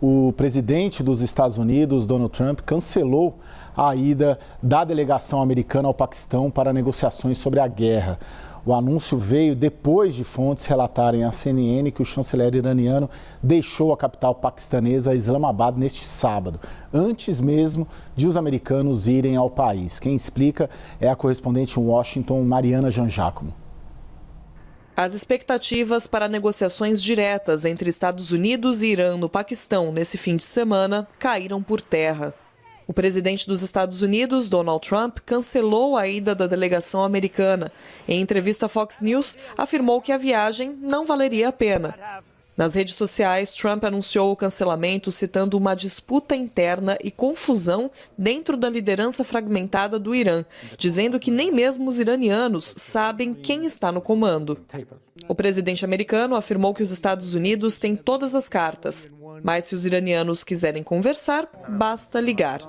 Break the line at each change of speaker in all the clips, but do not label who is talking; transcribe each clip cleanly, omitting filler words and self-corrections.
O presidente dos Estados Unidos, Donald Trump, cancelou a ida da delegação americana ao Paquistão para negociações sobre a guerra. O anúncio veio depois de fontes relatarem à CNN que o chanceler iraniano deixou a capital paquistanesa, Islamabad, neste sábado, antes mesmo de os americanos irem ao país. Quem explica é a correspondente em Washington, Mariana Jangiacomo.
As expectativas para negociações diretas entre Estados Unidos e Irã no Paquistão nesse fim de semana caíram por terra. O presidente dos Estados Unidos, Donald Trump, cancelou a ida da delegação americana. Em entrevista à Fox News, afirmou que a viagem não valeria a pena. Nas redes sociais, Trump anunciou o cancelamento citando uma disputa interna e confusão dentro da liderança fragmentada do Irã, dizendo que nem mesmo os iranianos sabem quem está no comando. O presidente americano afirmou que os Estados Unidos têm todas as cartas, mas se os iranianos quiserem conversar, basta ligar.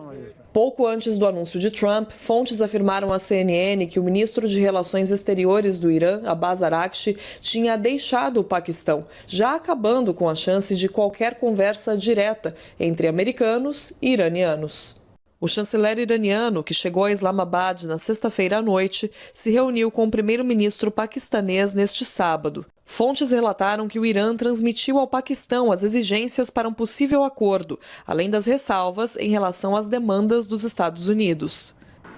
Pouco antes do anúncio de Trump, fontes afirmaram à CNN que o ministro de Relações Exteriores do Irã, Abbas Araghchi, tinha deixado o Paquistão, já acabando com a chance de qualquer conversa direta entre americanos e iranianos. O chanceler iraniano, que chegou a Islamabad na sexta-feira à noite, se reuniu com o primeiro-ministro paquistanês neste sábado. Fontes relataram que o Irã transmitiu ao Paquistão as exigências para um possível acordo, além das ressalvas em relação às demandas dos Estados Unidos.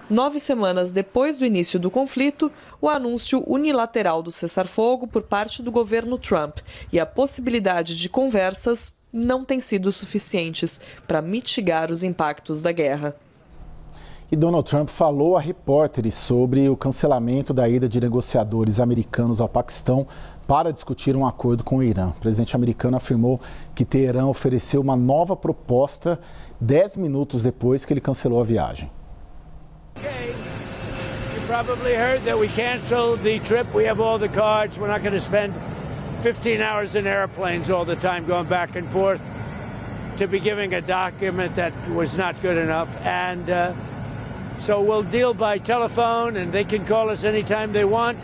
9 semanas depois do início do conflito, o anúncio unilateral do cessar-fogo por parte do governo Trump e a possibilidade de conversas não têm sido suficientes para mitigar os impactos da guerra.
E Donald Trump falou a repórteres sobre o cancelamento da ida de negociadores americanos ao Paquistão para discutir um acordo com o Irã. O presidente americano afirmou que Teherã ofereceu uma nova proposta 10 minutos depois que ele cancelou a viagem.
You probably heard that we canceled the trip. We have all the cards. We're not going to spend 15 hours in airplanes all the time going back and forth to be giving a document that was not good enough. And so we'll deal by telephone and they can call us anytime they want.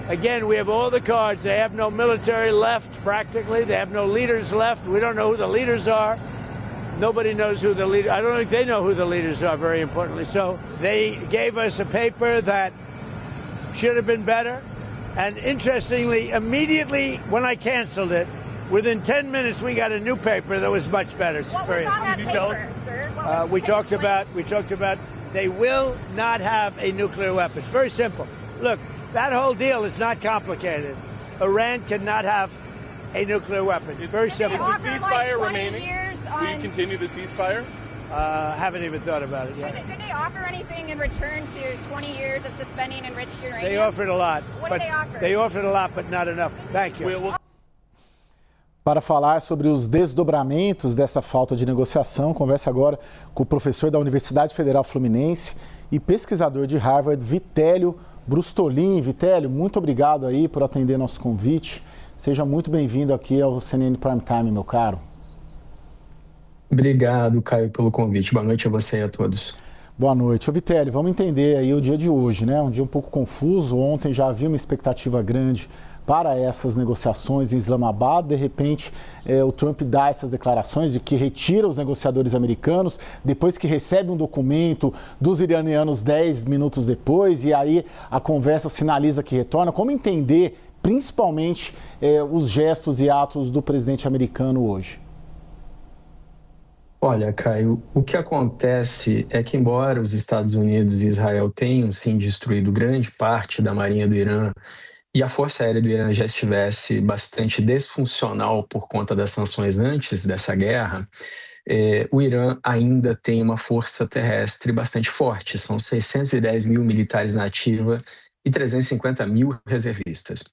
Again, we have all the cards. They have no military left, practically. They have no leaders left. We don't know who the leaders are. Nobody knows who the leaders are. I don't think they know who the leaders are, very importantly. So they gave us a paper that should have been better. And interestingly, immediately when I canceled it, within 10 minutes we got a new paper that was much better.
What was on that paper, sir?
We talked about they will not have a nuclear weapon. It's very simple. Look, that whole deal is not complicated. Iran cannot have a nuclear weapon. It's very simple.
Is the ceasefire remaining?
Will you continue the ceasefire?
Haven't even thought about it yet.
Did they offer anything in return to 20 years of suspending enriched uranium?
They offered a lot.
What did they offer?
They offered a lot, but not enough. Thank you.
Para falar sobre os desdobramentos dessa falta de negociação, conversa agora com o professor da Universidade Federal Fluminense e pesquisador de Harvard, Vitélio Brustolin. Vitélio, muito obrigado aí por atender nosso convite. Seja muito bem-vindo aqui ao CNN Prime Time, meu caro.
Obrigado, Caio, pelo convite. Boa noite a você e a todos.
Boa noite. Ô Vitélio, vamos entender aí o dia de hoje, né? Um dia um pouco confuso. Ontem já havia uma expectativa grande para essas negociações em Islamabad. De repente, o Trump dá essas declarações de que retira os negociadores americanos, depois que recebe um documento dos iranianos 10 minutos depois, e aí a conversa sinaliza que retorna. Como entender, principalmente, os gestos e atos do presidente americano hoje?
Olha, Caio, o que acontece é que, embora os Estados Unidos e Israel tenham, sim, destruído grande parte da marinha do Irã e a Força Aérea do Irã já estivesse bastante disfuncional por conta das sanções antes dessa guerra, o Irã ainda tem uma força terrestre bastante forte. São 610 mil militares na ativa e 350 mil reservistas.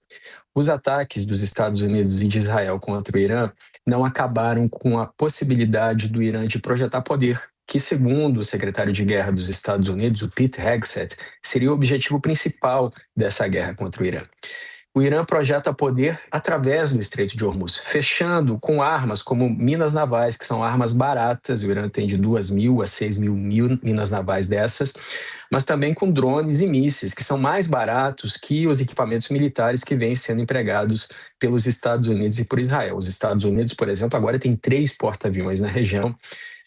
Os ataques dos Estados Unidos e de Israel contra o Irã não acabaram com a possibilidade do Irã de projetar poder, que, segundo o secretário de Guerra dos Estados Unidos, o Pete Hegseth, seria o objetivo principal dessa guerra contra o Irã. O Irã projeta poder através do Estreito de Hormuz, fechando com armas como minas navais, que são armas baratas. O Irã tem de 2.000 a 6.000 minas navais dessas, mas também com drones e mísseis, que são mais baratos que os equipamentos militares que vêm sendo empregados pelos Estados Unidos e por Israel. Os Estados Unidos, por exemplo, agora tem 3 porta-aviões na região.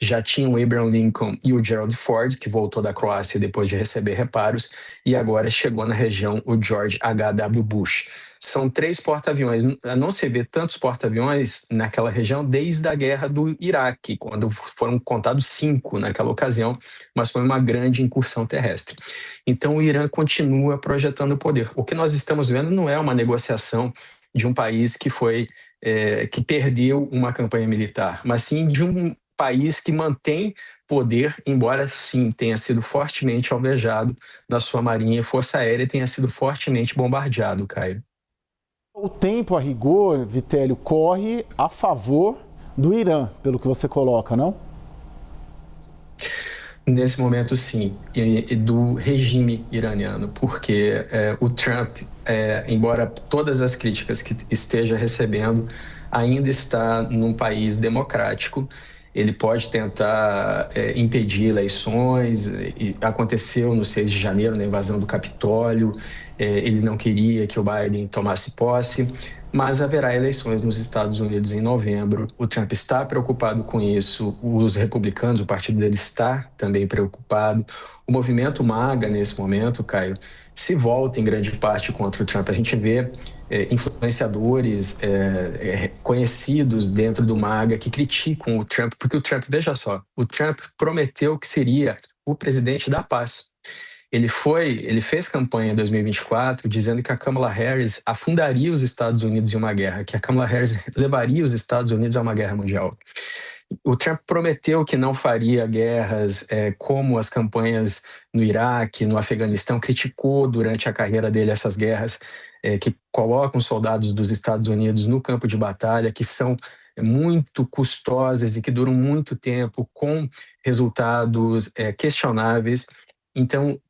Já tinha o Abraham Lincoln e o Gerald Ford, que voltou da Croácia depois de receber reparos, e agora chegou na região o George H.W. Bush. São 3 porta-aviões. Não se vê tantos porta-aviões naquela região desde a guerra do Iraque, quando foram contados 5 naquela ocasião, mas foi uma grande incursão terrestre. Então o Irã continua projetando o poder. O que nós estamos vendo não é uma negociação de um país que perdeu uma campanha militar, mas sim de um país que mantém poder, embora sim tenha sido fortemente alvejado na sua marinha e força aérea, tenha sido fortemente bombardeado, Caio.
O tempo, a rigor, Vitélio, corre a favor do Irã, pelo que você coloca, não?
Nesse momento, sim, e do regime iraniano, porque o Trump, embora todas as críticas que esteja recebendo, ainda está num país democrático. Ele pode tentar impedir eleições, aconteceu no 6 de janeiro, na invasão do Capitólio, ele não queria que o Biden tomasse posse, mas haverá eleições nos Estados Unidos em novembro. O Trump está preocupado com isso, os republicanos, o partido dele está também preocupado. O movimento MAGA, nesse momento, Caio, se volta em grande parte contra o Trump. A gente vê influenciadores conhecidos dentro do MAGA que criticam o Trump, porque o Trump, veja só, o Trump prometeu que seria o presidente da paz. Ele fez campanha em 2024 dizendo que a Kamala Harris afundaria os Estados Unidos em uma guerra, que a Kamala Harris levaria os Estados Unidos a uma guerra mundial. O Trump prometeu que não faria guerras como as campanhas no Iraque, no Afeganistão, criticou durante a carreira dele essas guerras que colocam soldados dos Estados Unidos no campo de batalha, que são muito custosas e que duram muito tempo, com resultados questionáveis. Então,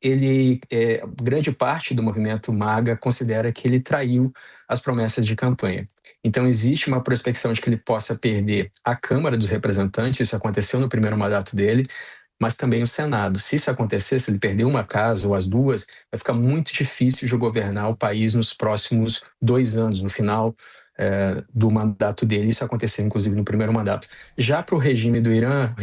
grande parte do movimento MAGA considera que ele traiu as promessas de campanha. Então, existe uma prospecção de que ele possa perder a Câmara dos Representantes, isso aconteceu no primeiro mandato dele, mas também o Senado. Se isso acontecer, se ele perder uma casa ou as duas, vai ficar muito difícil de governar o país nos próximos 2 anos, no final do mandato dele. Isso aconteceu, inclusive, no primeiro mandato. Já para o regime do Irã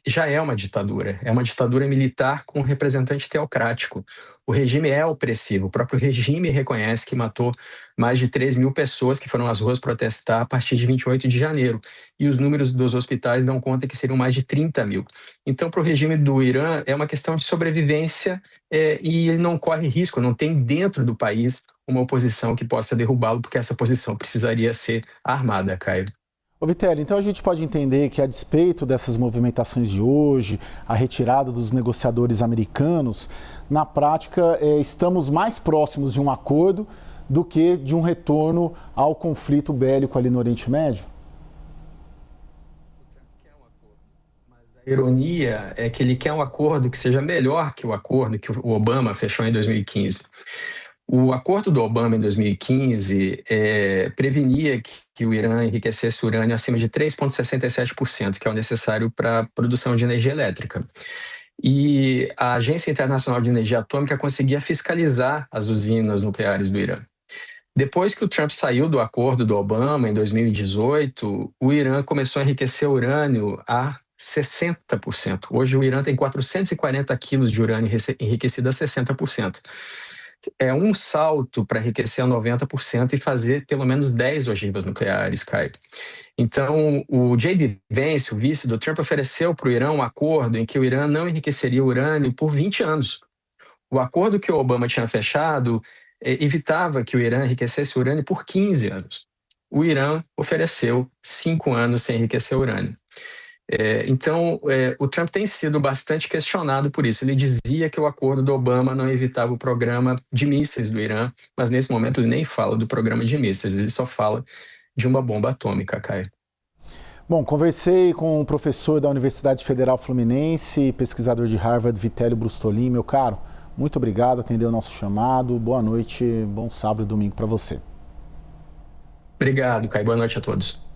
já é uma ditadura militar com um representante teocrático. O regime é opressivo, o próprio regime reconhece que matou mais de 3 mil pessoas que foram às ruas protestar a partir de 28 de janeiro, e os números dos hospitais dão conta que seriam mais de 30 mil. Então, para o regime do Irã, é uma questão de sobrevivência e ele não corre risco, não tem dentro do país uma oposição que possa derrubá-lo, porque essa posição precisaria ser armada, Caio.
Ô Vitélio, então a gente pode entender que, a despeito dessas movimentações de hoje, a retirada dos negociadores americanos, na prática estamos mais próximos de um acordo do que de um retorno ao conflito bélico ali no Oriente Médio?
A ironia é que ele quer um acordo que seja melhor que o acordo que o Obama fechou em 2015. O acordo do Obama em 2015 prevenia que o Irã enriquecesse urânio acima de 3,67%, que é o necessário para a produção de energia elétrica. E a Agência Internacional de Energia Atômica conseguia fiscalizar as usinas nucleares do Irã. Depois que o Trump saiu do acordo do Obama, em 2018, o Irã começou a enriquecer urânio a 60%. Hoje o Irã tem 440 quilos de urânio enriquecido a 60%. É um salto para enriquecer a 90% e fazer pelo menos 10 ogivas nucleares, Caio. Então, o J.D. Vance, o vice do Trump, ofereceu para o Irã um acordo em que o Irã não enriqueceria urânio por 20 anos. O acordo que o Obama tinha fechado evitava que o Irã enriquecesse urânio por 15 anos. O Irã ofereceu 5 anos sem enriquecer urânio. Então, o Trump tem sido bastante questionado por isso. Ele dizia que o acordo do Obama não evitava o programa de mísseis do Irã, mas nesse momento ele nem fala do programa de mísseis, ele só fala de uma bomba atômica, Caio.
Bom, conversei com o professor da Universidade Federal Fluminense, pesquisador de Harvard, Vitélio Brustolin. Meu caro, muito obrigado, atendeu o nosso chamado. Boa noite, bom sábado e domingo para você.
Obrigado, Caio. Boa noite a todos.